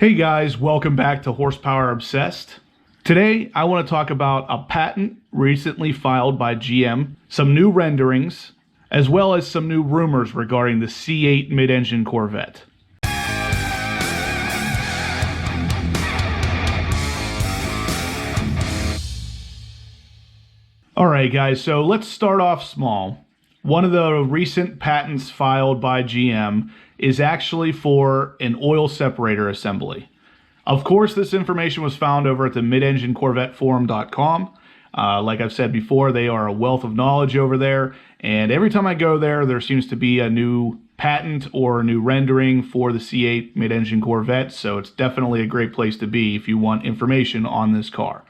Hey guys, welcome back to Horsepower Obsessed. Today I want to talk about a patent recently filed by GM, some new renderings, as well as some new rumors regarding the C8 mid-engine Corvette. Alright guys, so let's start off small. One of the recent patents filed by GM is actually for an oil separator assembly. Of course, this information was found over at the midenginecorvetteforum.com. Like I've said before, they are a wealth of knowledge over there, and every time I go there, there seems to be a new patent or a new rendering for the C8 mid-engine Corvette, so it's definitely a great place to be if you want information on this car.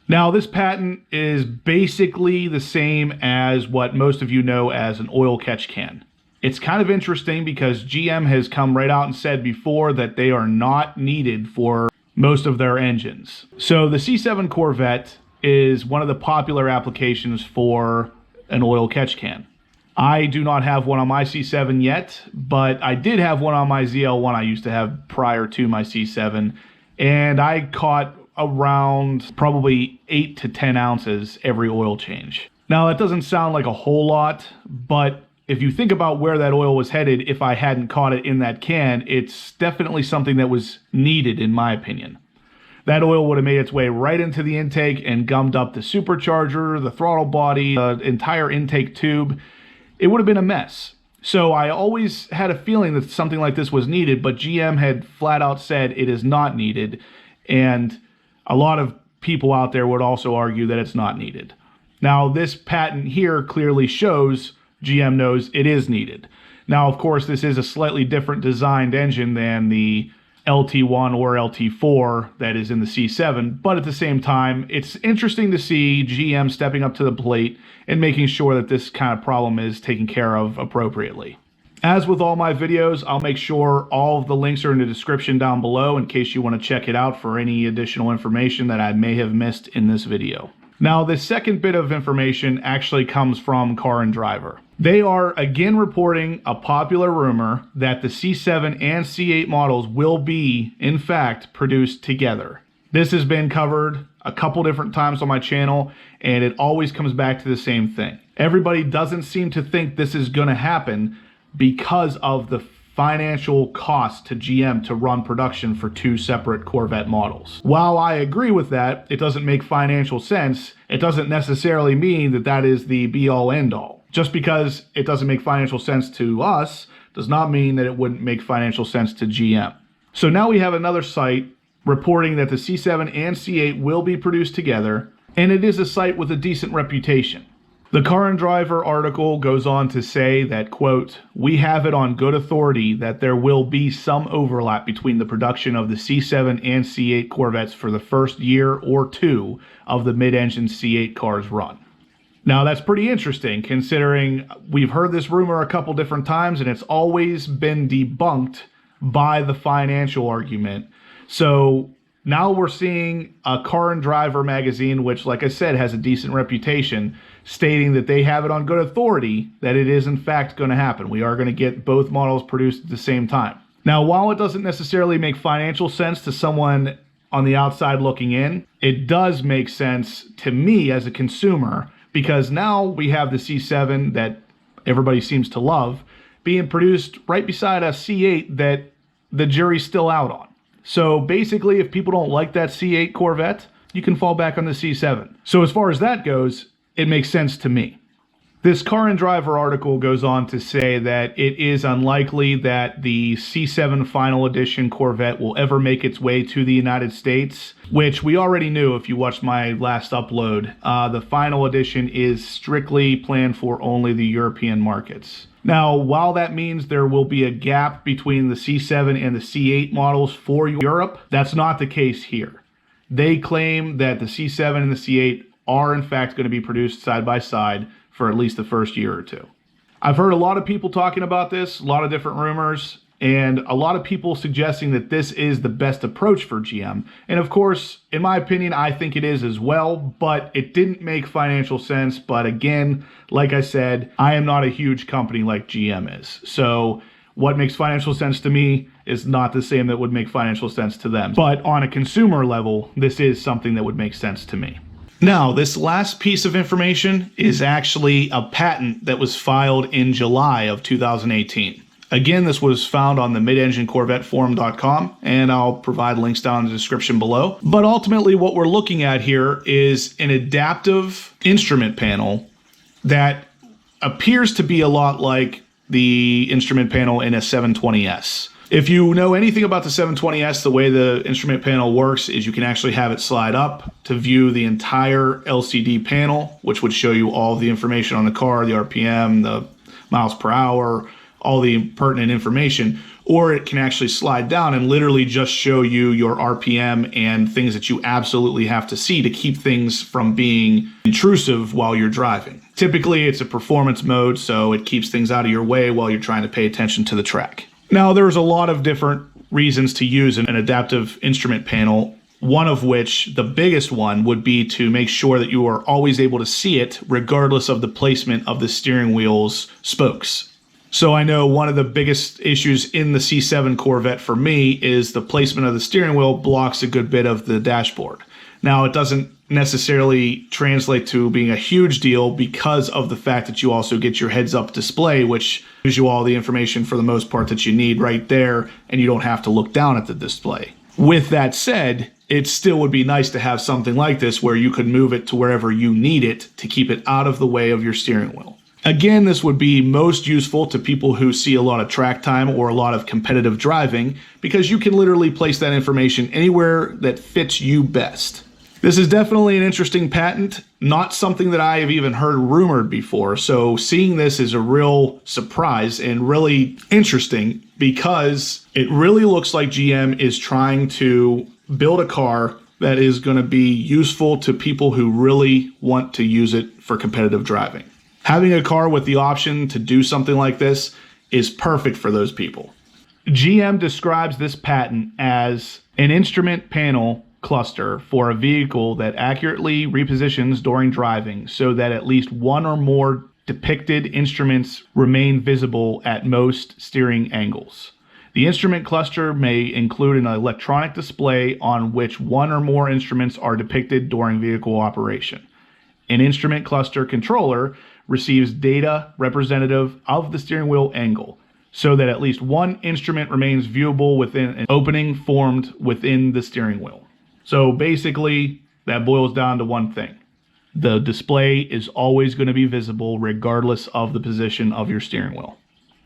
Now, this patent is basically the same as what most of you know as an oil catch can. It's kind of interesting because GM has come right out and said before that they are not needed for most of their engines. So the C7 Corvette is one of the popular applications for an oil catch can. I do not have one on my C7 yet, but I did have one on my ZL1 I used to have prior to my C7, and I caught around probably 8 to 10 ounces every oil change. Now that doesn't sound like a whole lot, but if you think about where that oil was headed if I hadn't caught it in that can, it's definitely something that was needed in my opinion. That oil would have made its way right into the intake and gummed up the supercharger, the throttle body, the entire intake tube. It would have been a mess. So I always had a feeling that something like this was needed, but GM had flat out said it is not needed, and a lot of people out there would also argue that it's not needed. Now this patent here clearly shows GM knows it is needed. Now, of course, this is a slightly different designed engine than the LT1 or LT4 that is in the C7, but at the same time, it's interesting to see GM stepping up to the plate and making sure that this kind of problem is taken care of appropriately. As with all my videos, I'll make sure all of the links are in the description down below in case you want to check it out for any additional information that I may have missed in this video. Now, the second bit of information actually comes from Car and Driver. They are again reporting a popular rumor that the C7 and C8 models will be, in fact, produced together. This has been covered a couple different times on my channel, and it always comes back to the same thing. Everybody doesn't seem to think this is going to happen because of the financial cost to GM to run production for two separate Corvette models. While I agree with that, it doesn't make financial sense. It doesn't necessarily mean that that is the be-all end-all. Just because it doesn't make financial sense to us does not mean that it wouldn't make financial sense to GM. So now we have another site reporting that the C7 and C8 will be produced together, and it is a site with a decent reputation. The Car and Driver article goes on to say that, quote, "We have it on good authority that there will be some overlap between the production of the C7 and C8 Corvettes for the first year or two of the mid-engine C8 cars run." Now that's pretty interesting considering we've heard this rumor a couple different times and it's always been debunked by the financial argument. So now we're seeing a Car and Driver magazine, which, like I said, has a decent reputation, stating that they have it on good authority that it is in fact going to happen. We are going to get both models produced at the same time. Now, while it doesn't necessarily make financial sense to someone on the outside looking in, it does make sense to me as a consumer because now we have the C7 that everybody seems to love being produced right beside a C8 that the jury's still out on. So basically, if people don't like that C8 Corvette, you can fall back on the C7. So as far as that goes, it makes sense to me. This Car and Driver article goes on to say that it is unlikely that the C7 Final Edition Corvette will ever make its way to the United States, which we already knew if you watched my last upload. The Final Edition is strictly planned for only the European markets. Now, while that means there will be a gap between the C7 and the C8 models for Europe, that's not the case here. They claim that the C7 and the C8 are in fact going to be produced side by side for at least the first year or two. I've heard a lot of people talking about this, a lot of different rumors, and a lot of people suggesting that this is the best approach for GM. And of course, in my opinion, I think it is as well, but it didn't make financial sense. But again, like I said, I am not a huge company like GM is. So what makes financial sense to me is not the same that would make financial sense to them. But on a consumer level, this is something that would make sense to me. Now, this last piece of information is actually a patent that was filed in July of 2018. Again, this was found on the midenginecorvetteforum.com, and I'll provide links down in the description below. But ultimately, what we're looking at here is an adaptive instrument panel that appears to be a lot like the instrument panel in a 720S. If you know anything about the 720S, the way the instrument panel works is you can actually have it slide up to view the entire LCD panel, which would show you all the information on the car, the RPM, the miles per hour, all the pertinent information. Or it can actually slide down and literally just show you your RPM and things that you absolutely have to see to keep things from being intrusive while you're driving. Typically, it's a performance mode, so it keeps things out of your way while you're trying to pay attention to the track. Now, there's a lot of different reasons to use an adaptive instrument panel, one of which, the biggest one, would be to make sure that you are always able to see it regardless of the placement of the steering wheel's spokes. So I know one of the biggest issues in the C7 Corvette for me is the placement of the steering wheel blocks a good bit of the dashboard. Now, it doesn't necessarily translate to being a huge deal because of the fact that you also get your heads-up display, which gives you all the information for the most part that you need right there, and you don't have to look down at the display. With that said, it still would be nice to have something like this where you could move it to wherever you need it to keep it out of the way of your steering wheel. Again, this would be most useful to people who see a lot of track time or a lot of competitive driving because you can literally place that information anywhere that fits you best. This is definitely an interesting patent, not something that I have even heard rumored before, so seeing this is a real surprise and really interesting because it really looks like GM is trying to build a car that is going to be useful to people who really want to use it for competitive driving. Having a car with the option to do something like this is perfect for those people. GM describes this patent as an instrument panel cluster for a vehicle that accurately repositions during driving so that at least one or more depicted instruments remain visible at most steering angles. The instrument cluster may include an electronic display on which one or more instruments are depicted during vehicle operation. An instrument cluster controller receives data representative of the steering wheel angle, so that at least one instrument remains viewable within an opening formed within the steering wheel. So basically, that boils down to one thing. The display is always going to be visible regardless of the position of your steering wheel.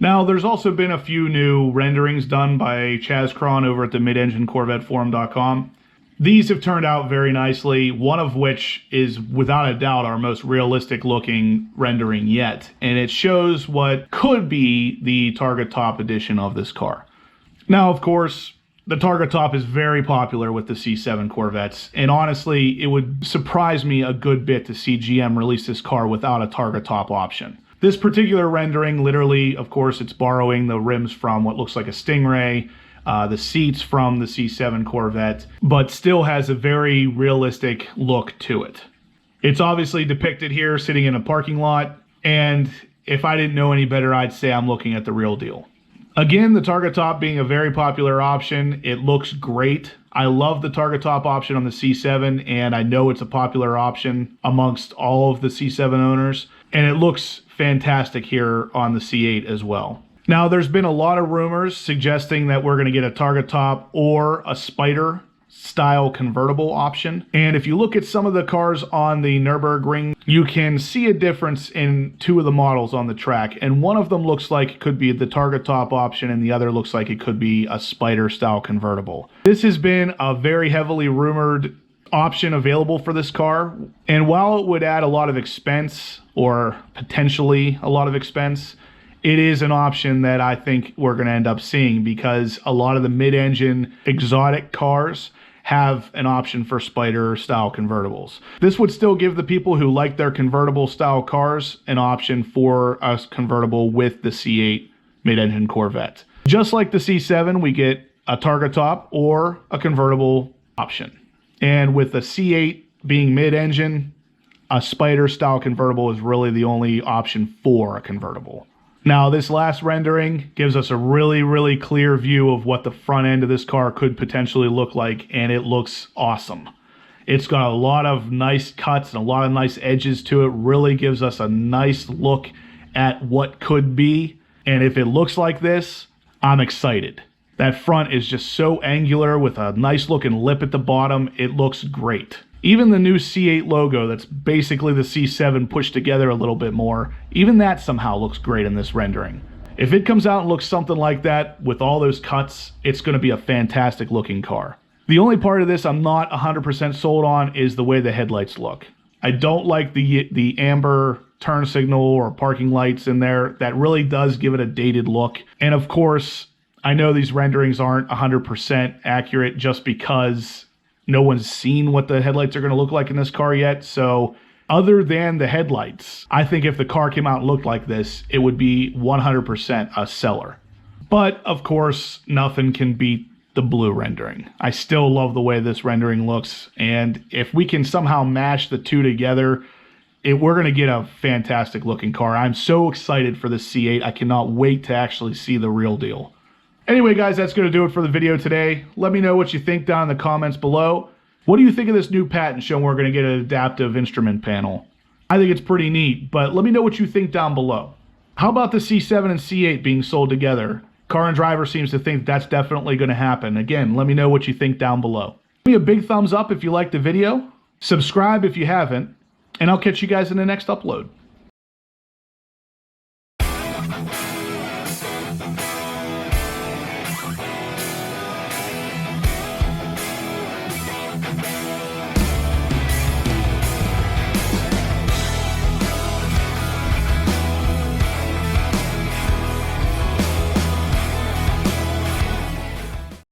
Now, there's also been a few new renderings done by Chaz Cron over at the midenginecorvetteforum.com. These have turned out very nicely, one of which is without a doubt our most realistic looking rendering yet, and it shows what could be the Target Top edition of this car. Now, of course, the Target Top is very popular with the C7 Corvettes, and honestly, it would surprise me a good bit to see GM release this car without a Target Top option. This particular rendering, literally, of course, it's borrowing the rims from what looks like a Stingray, the seats from the C7 Corvette, but still has a very realistic look to it. It's obviously depicted here sitting in a parking lot, and if I didn't know any better, I'd say I'm looking at the real deal. Again, the Target Top being a very popular option, it looks great. I love the Target Top option on the C7, and I know it's a popular option amongst all of the C7 owners, and it looks fantastic here on the C8 as well. Now, there's been a lot of rumors suggesting that we're going to get a Target Top or a Spider style convertible option. And if you look at some of the cars on the Nürburgring, you can see a difference in two of the models on the track. And one of them looks like it could be the Target Top option, and the other looks like it could be a Spider style convertible. This has been a very heavily rumored option available for this car. And while it would add a lot of expense, or potentially a lot of expense, it is an option that I think we're going to end up seeing because a lot of the mid-engine exotic cars have an option for Spider style convertibles. This would still give the people who like their convertible style cars an option for a convertible with the C8 mid-engine Corvette. Just like the C7, we get a Target Top or a convertible option. And with the C8 being mid-engine, a Spider style convertible is really the only option for a convertible. Now, this last rendering gives us a really, really clear view of what the front end of this car could potentially look like, and it looks awesome. It's got a lot of nice cuts and a lot of nice edges to it. Really gives us a nice look at what could be. And if it looks like this, I'm excited. That front is just so angular with a nice looking lip at the bottom. It looks great. Even the new C8 logo, that's basically the C7 pushed together a little bit more, even that somehow looks great in this rendering. If it comes out and looks something like that with all those cuts, it's going to be a fantastic looking car. The only part of this I'm not 100% sold on is the way the headlights look. I don't like the amber turn signal or parking lights in there. That really does give it a dated look. And of course, I know these renderings aren't 100% accurate just because no one's seen what the headlights are going to look like in this car yet. So other than the headlights, I think if the car came out and looked like this, it would be 100% a seller. But of course, nothing can beat the blue rendering. I still love the way this rendering looks. And if we can somehow mash the two together, we're going to get a fantastic looking car. I'm so excited for this C8. I cannot wait to actually see the real deal. Anyway, guys, that's going to do it for the video today. Let me know what you think down in the comments below. What do you think of this new patent showing we're going to get an adaptive instrument panel? I think it's pretty neat, but let me know what you think down below. How about the C7 and C8 being sold together? Car and Driver seems to think that's definitely going to happen. Again, let me know what you think down below. Give me a big thumbs up if you liked the video. Subscribe if you haven't, and I'll catch you guys in the next upload.